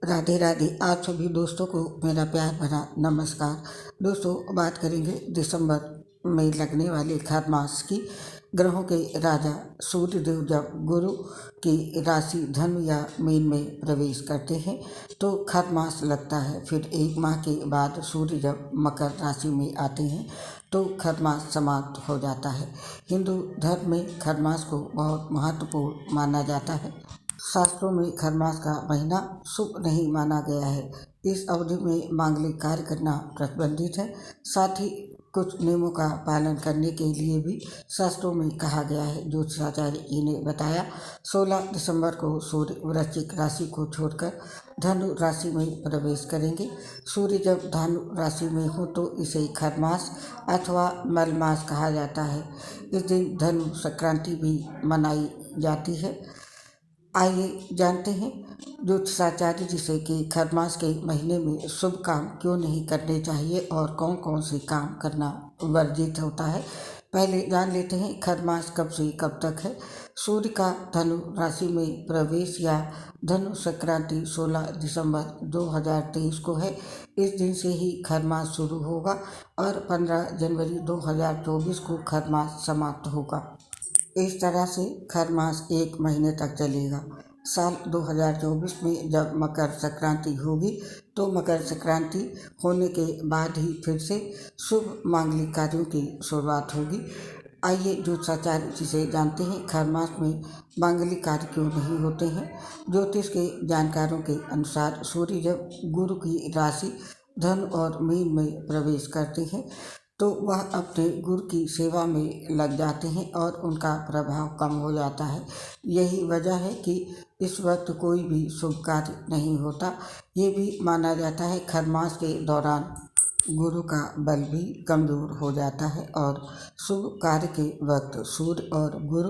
राधे राधे। आप सभी दोस्तों को मेरा प्यार भरा नमस्कार। दोस्तों, बात करेंगे दिसंबर में लगने वाले खर मास की। ग्रहों के राजा सूर्य देव जब गुरु की राशि धनु या मीन में प्रवेश करते हैं तो खर मास लगता है। फिर एक माह के बाद सूर्य जब मकर राशि में आते हैं तो खर मास समाप्त हो जाता है। हिंदू धर्म में खर मास को बहुत महत्वपूर्ण माना जाता है। शास्त्रों में खर मास का महीना शुभ नहीं माना गया है। इस अवधि में मांगलिक कार्य करना प्रतिबंधित है। साथ ही कुछ नियमों का पालन करने के लिए भी शास्त्रों में कहा गया है। ज्योतिषाचार्य जी ने बताया, 16 दिसंबर को सूर्य वृश्चिक राशि को छोड़कर धनु राशि में प्रवेश करेंगे। सूर्य जब धनु राशि में हो तो इसे खर मास अथवा मल मास कहा जाता है। इस दिन धनु संक्रांति भी मनाई जाती है। आइए जानते हैं ज्योतिषाचार्य जी से कि खर मास के महीने में शुभ काम क्यों नहीं करने चाहिए और कौन कौन से काम करना वर्जित होता है। पहले जान लेते हैं खर मास कब से कब तक है। सूर्य का धनु राशि में प्रवेश या धनु संक्रांति 16 दिसंबर 2023 को है। इस दिन से ही खर मास शुरू होगा और 15 जनवरी 2024 को खर मास समाप्त होगा। इस तरह से खर मास एक महीने तक चलेगा। साल 2024 में जब मकर संक्रांति होगी तो मकर संक्रांति होने के बाद ही फिर से शुभ मांगलिक कार्यों की शुरुआत होगी। आइए ज्योतिषाचार्य जी से जानते हैं खर मास में मांगलिक कार्य क्यों नहीं होते हैं। ज्योतिष के जानकारों के अनुसार सूर्य जब गुरु की राशि धन और मीन में प्रवेश करते हैं तो वह अपने गुरु की सेवा में लग जाते हैं और उनका प्रभाव कम हो जाता है। यही वजह है कि इस वक्त कोई भी शुभ कार्य नहीं होता। ये भी माना जाता है खर मास के दौरान गुरु का बल भी कमज़ोर हो जाता है और शुभ कार्य के वक्त सूर्य और गुरु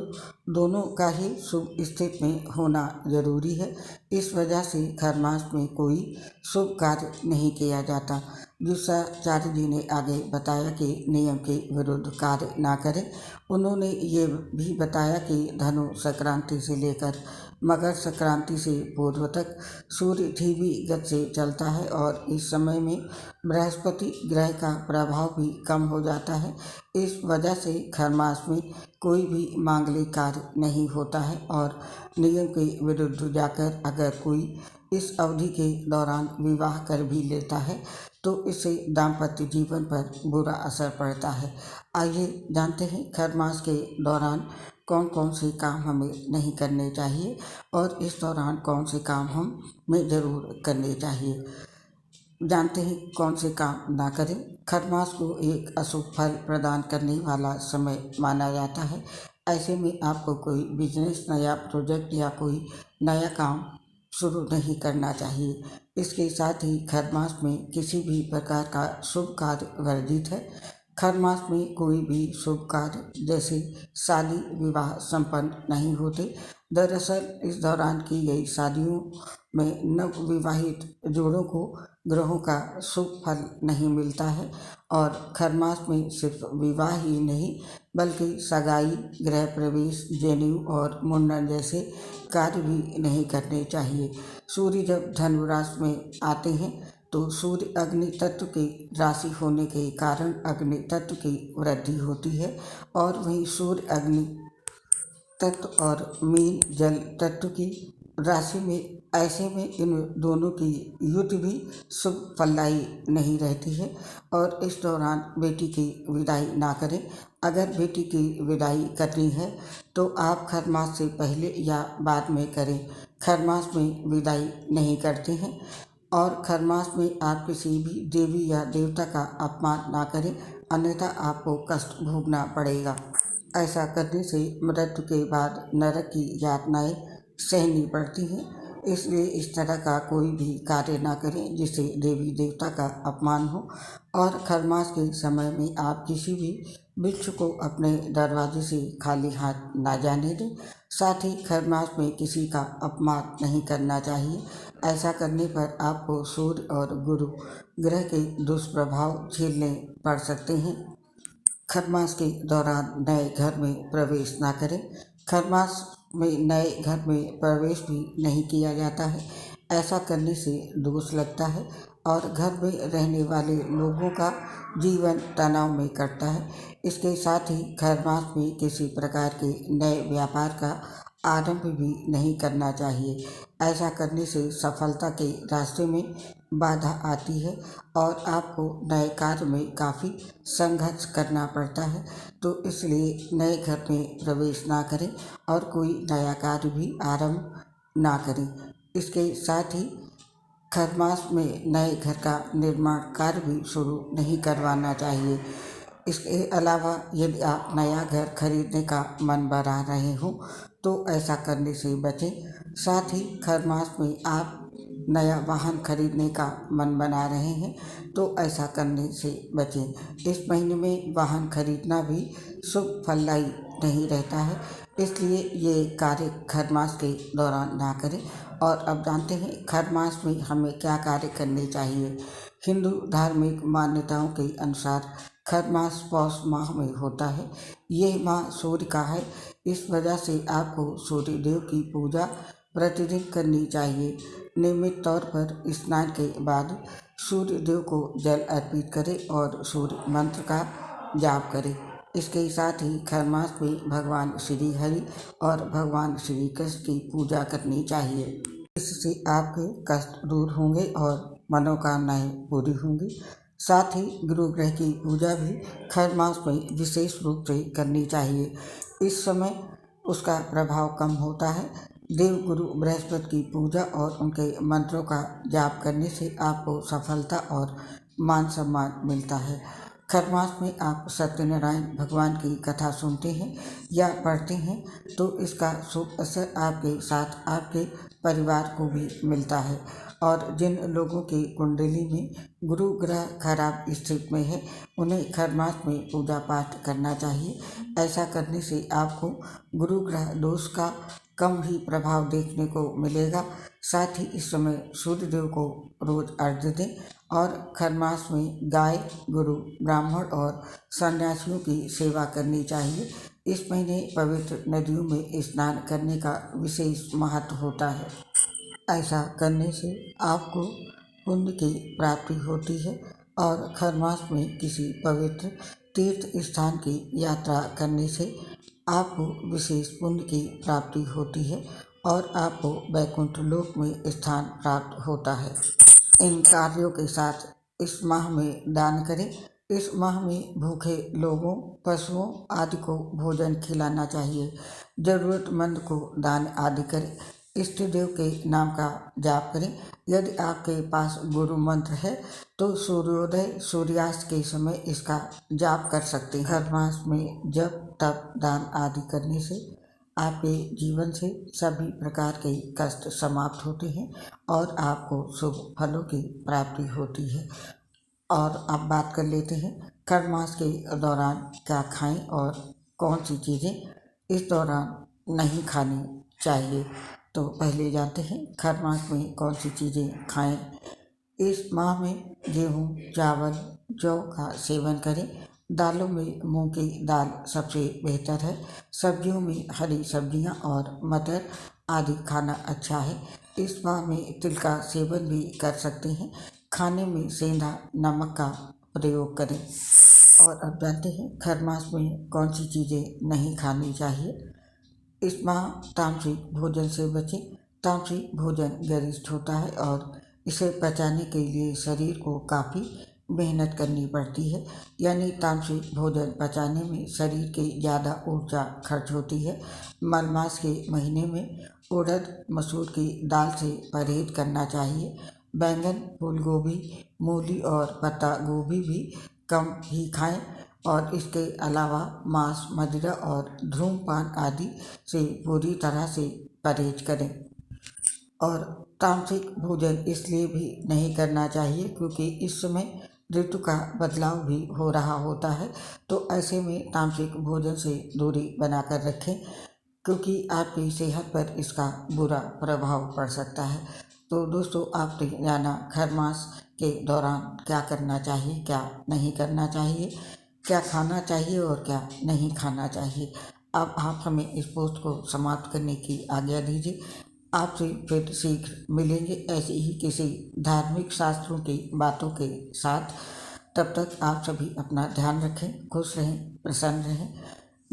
दोनों का ही शुभ स्थिति में होना जरूरी है। इस वजह से खर मास में कोई शुभ कार्य नहीं किया जाता। ज्योतिषाचार्य जी ने आगे बताया कि नियम के विरुद्ध कार्य ना करें। उन्होंने ये भी बताया कि धनु संक्रांति से लेकर मकर संक्रांति से पूर्व तक सूर्य धीमी गति से चलता है और इस समय में बृहस्पति ग्रह का प्रभाव भी कम हो जाता है। इस वजह से खर मास में कोई भी मांगलिक कार्य नहीं होता है और नियम के विरुद्ध जाकर अगर कोई इस अवधि के दौरान विवाह कर भी लेता है तो इससे दाम्पत्य जीवन पर बुरा असर पड़ता है। आइए जानते हैं खर मास के दौरान कौन कौन से काम हमें नहीं करने चाहिए और इस दौरान कौन से काम हमें ज़रूर करने चाहिए। जानते हैं कौन से काम ना करें। खर मास को एक अशुभ फल प्रदान करने वाला समय माना जाता है। ऐसे में आपको कोई बिजनेस, नया प्रोजेक्ट या कोई नया काम शुरू नहीं करना चाहिए। इसके साथ ही खर मास में किसी भी प्रकार का शुभ कार्य वर्जित है। खर मास में कोई भी शुभ कार्य जैसे शादी विवाह संपन्न नहीं होते। दरअसल इस दौरान की गई शादियों में नव विवाहित जोड़ों को ग्रहों का शुभ फल नहीं मिलता है और खर मास में सिर्फ विवाह ही नहीं बल्कि सगाई, गृह प्रवेश, जनेऊ और मुंडन जैसे कार्य भी नहीं करने चाहिए। सूर्य जब धनु राशि में आते हैं तो सूर्य अग्नि तत्व की राशि होने के कारण अग्नि तत्व की वृद्धि होती है और वहीं सूर्य अग्नि तत्व और मीन जल तत्व की राशि में, ऐसे में इन दोनों की युद्ध भी शुभ फलदायी नहीं रहती है और इस दौरान बेटी की विदाई ना करें। अगर बेटी की विदाई करनी है तो आप खर मास से पहले या बाद में करें। खर मास में विदाई नहीं करते हैं और खर मास में आप किसी भी देवी या देवता का अपमान ना करें, अन्यथा आपको कष्ट भोगना पड़ेगा। ऐसा करने से मृत्यु के बाद नरक की यातनाएं सहनी पड़ती हैं। इसलिए इस तरह का कोई भी कार्य ना करें जिससे देवी देवता का अपमान हो। और खर मास के समय में आप किसी भी भिक्षु को अपने दरवाजे से खाली हाथ ना जाने दें। साथ ही खर मास में किसी का अपमान नहीं करना चाहिए। ऐसा करने पर आपको सूर्य और गुरु ग्रह के दुष्प्रभाव झेलने पड़ सकते हैं। खर मास के दौरान नए घर में प्रवेश ना करें। खर मास में नए घर में प्रवेश भी नहीं किया जाता है। ऐसा करने से दोष लगता है और घर में रहने वाले लोगों का जीवन तनाव में कटता है। इसके साथ ही खैर मास में किसी प्रकार के नए व्यापार का आरंभ भी नहीं करना चाहिए। ऐसा करने से सफलता के रास्ते में बाधा आती है और आपको नए कार्य में काफ़ी संघर्ष करना पड़ता है। तो इसलिए नए घर में प्रवेश ना करें और कोई नया कार्य भी आरंभ ना करें। इसके साथ ही खर मास में नए घर का निर्माण कार्य भी शुरू नहीं करवाना चाहिए। इसके अलावा यदि आप नया घर खरीदने का मन बना रहे हो तो ऐसा करने से बचें। साथ ही खर मास में आप नया वाहन खरीदने का मन बना रहे हैं तो ऐसा करने से बचें। इस महीने में वाहन खरीदना भी शुभ फलदायी नहीं रहता है, इसलिए ये कार्य खर मास के दौरान ना करें। और अब जानते हैं खर मास में हमें क्या कार्य करने चाहिए। हिंदू धार्मिक मान्यताओं के अनुसार खर मास पौष माह में होता है। यह माह सूर्य का है, इस वजह से आपको सूर्य देव की पूजा प्रतिदिन करनी चाहिए। नियमित तौर पर स्नान के बाद सूर्य देव को जल अर्पित करें और सूर्य मंत्र का जाप करें। इसके साथ ही खर मास में भगवान श्री हरि और भगवान श्री कृष्ण की पूजा करनी चाहिए। इससे आपके कष्ट दूर होंगे और मनोकामनाएं पूरी होंगी। साथ ही गुरु ग्रह की पूजा भी खर मास में विशेष रूप से करनी चाहिए। इस समय उसका प्रभाव कम होता है। देव गुरु बृहस्पति की पूजा और उनके मंत्रों का जाप करने से आपको सफलता और मान सम्मान मिलता है। खर मास में आप सत्यनारायण भगवान की कथा सुनते हैं या पढ़ते हैं तो इसका शुभ असर आपके साथ आपके परिवार को भी मिलता है। और जिन लोगों की कुंडली में गुरु ग्रह खराब स्थिति में है उन्हें खर मास में पूजा पाठ करना चाहिए। ऐसा करने से आपको गुरु ग्रह दोष का कम ही प्रभाव देखने को मिलेगा। साथ ही इस समय सूर्य देव को रोज अर्घ्य दें और खर मास में गाय, गुरु, ब्राह्मण और सन्यासियों की सेवा करनी चाहिए। इस महीने पवित्र नदियों में स्नान करने का विशेष महत्व होता है। ऐसा करने से आपको पुण्य की प्राप्ति होती है और खर मास में किसी पवित्र तीर्थ स्थान की यात्रा करने से आपको विशेष पुण्य की प्राप्ति होती है और आपको वैकुंठ लोक में स्थान प्राप्त होता है। इन कार्यों के साथ इस माह में दान करें। इस माह में भूखे लोगों, पशुओं आदि को भोजन खिलाना चाहिए। जरूरतमंद को दान आदि करें। इष्ट देव के नाम का जाप करें। यदि आपके पास गुरु मंत्र है तो सूर्योदय सूर्यास्त के समय इसका जाप कर सकते हैं। हर मास में जप तप दान आदि करने से आपके जीवन से सभी प्रकार के कष्ट समाप्त होते हैं और आपको शुभ फलों की प्राप्ति होती है। और अब बात कर लेते हैं खर मास के दौरान क्या खाएं और कौन सी चीज़ें इस दौरान नहीं खानी चाहिए। तो पहले जानते हैं खर मास में कौन सी चीज़ें खाएं। इस माह में गेहूँ, चावल, जौ का सेवन करें। दालों में मूंग की दाल सबसे बेहतर है। सब्जियों में हरी सब्जियां और मटर आदि खाना अच्छा है। इस माह में तिल का सेवन भी कर सकते हैं। खाने में सेंधा नमक का प्रयोग करें। और अब जानते हैं खर मास में कौन सी चीज़ें नहीं खानी चाहिए। इस माह तामसिक भोजन से बचें। तामसिक भोजन गरिष्ठ होता है और इसे पचाने के लिए शरीर को काफ़ी मेहनत करनी पड़ती है। यानी तामसिक भोजन पचाने में शरीर की ज़्यादा ऊर्जा खर्च होती है। मल मास के महीने में उड़द, मसूर की दाल से परहेज करना चाहिए। बैंगन, फूल गोभी, मूली और पत्ता गोभी भी कम ही खाएं और इसके अलावा मांस, मदिरा और धूम्रपान आदि से पूरी तरह से परहेज करें। और तामसिक भोजन इसलिए भी नहीं करना चाहिए क्योंकि इस समय ऋतु का बदलाव भी हो रहा होता है। तो ऐसे में तामसिक भोजन से दूरी बनाकर रखें क्योंकि आपकी सेहत पर इसका बुरा प्रभाव पड़ सकता है। तो दोस्तों आपने जाना खर मास के दौरान क्या करना चाहिए, क्या नहीं करना चाहिए, क्या खाना चाहिए और क्या नहीं खाना चाहिए। अब आप हमें इस पोस्ट को समाप्त करने की आज्ञा दीजिए। आपसे फिर शीघ्र मिलेंगे ऐसी ही किसी धार्मिक शास्त्रों की बातों के साथ। तब तक आप सभी अपना ध्यान रखें, खुश रहें, प्रसन्न रहें।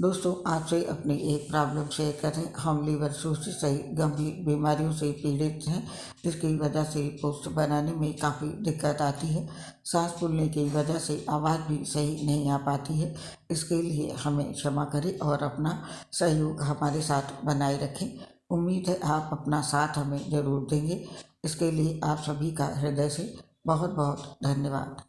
दोस्तों, आपसे अपनी एक प्रॉब्लम शेयर करें। हम लीवर सूसिस सहित गंभीर बीमारियों से पीड़ित हैं, जिसकी वजह से पोस्ट बनाने में काफ़ी दिक्कत आती है। सांस फूलने की वजह से आवाज़ भी सही नहीं आ पाती है। इसके लिए हमें क्षमा करें और अपना सहयोग हमारे साथ बनाए रखें। उम्मीद है आप अपना साथ हमें ज़रूर देंगे। इसके लिए आप सभी का हृदय से बहुत बहुत धन्यवाद।